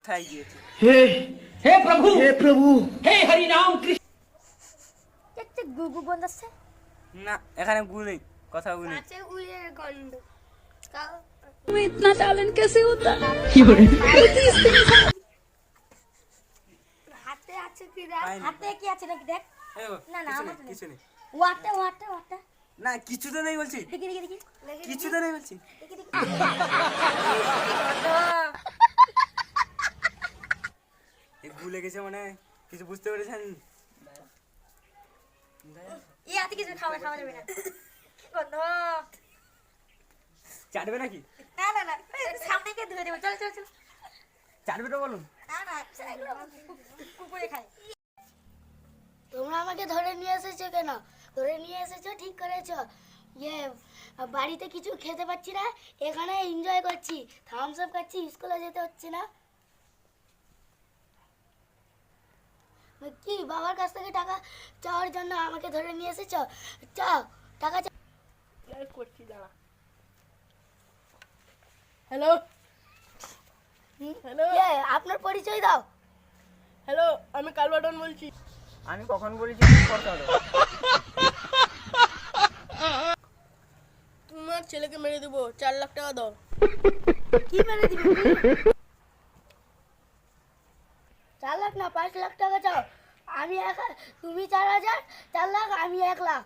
কোথায় গিয়েছে? हे हे प्रभु हे हरि नाम कृष्ण। একটা গুগু গন্ধ আছে। না, এখানে গু নেই, কথা গু নেই। আছে উইয়ের গন্ধ। में इतना टैलेंट कैसे होता है? হাতে আছে কি দেখ? পাইনি। হাতে কি আছে নাকি দেখ? এই ও, না, না, কিছু আমার নেই, তো নেই। কিছু নেই। What a what a what a. না, কিছু তো নেই বলছি, দেখি দেখি দেখি। কিছু তো নেই বলছি। দেখি দেখি। এই গু লেগেছে মানে কিছু বুঝতে পেরেছেন? এই হাতে কিছু খাওয়া খাওয়া যাবে না। কি গন্ধ? চাটবে নাকি? না না না, সামনে গিয়ে ধুয়ে দেবো। চল চল চল। চাটবে তো বলুন। না না, এগুলো কুকুরে খায়। তোমরা আমাকে ধরে নিয়ে এসেছো কেন? ধরে নিয়ে এসেছো ঠিক করেছো। বাড়িতে কিছু খেতে পাচ্ছি না, এখানে এনজয় করছি, থামস আপ খাচ্ছি, স্কুলে যেতে হচ্ছে না। কি বাবার কাছ থেকে টাকা চাওয়ার জন্য আমাকে ধরে নিয়ে এসেছো? চাও টাকা চাও। করছি দাঁড়া। হ্যালো হ্যালো আপনার পরিচয় দাও। হ্যালো, আমি কালবাটন বলছি। আমি কখন বলেছি করতে হবে? তোমার ছেলেকে মেরে দেবো, 4 লাখ টাকা দাও। কি মেরে দিবে? 4 লাখ না 5 লাখ টাকা চাও। আমি তুমি 4,000, 4 লাখ, আমি 1 লাখ।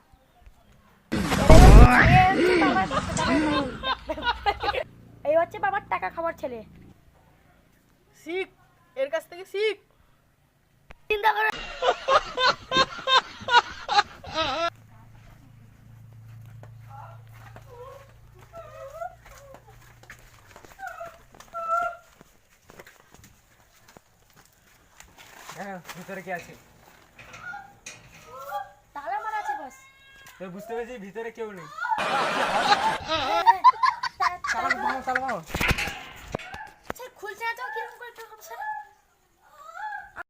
এই হচ্ছে বাবার টাকা খাবার ছেলে। শিখ, এর কাছ থেকে শিখ। চিন্তা করে হ্যাঁ, ভিতরে কি আছে? তালা মারা আছে বাস। তো বুঝতে পেরেছি ভিতরে কেউ নেই। তালা তালা মারো, তালা মারো। খুলছে না তো কিরকম করে স্যার?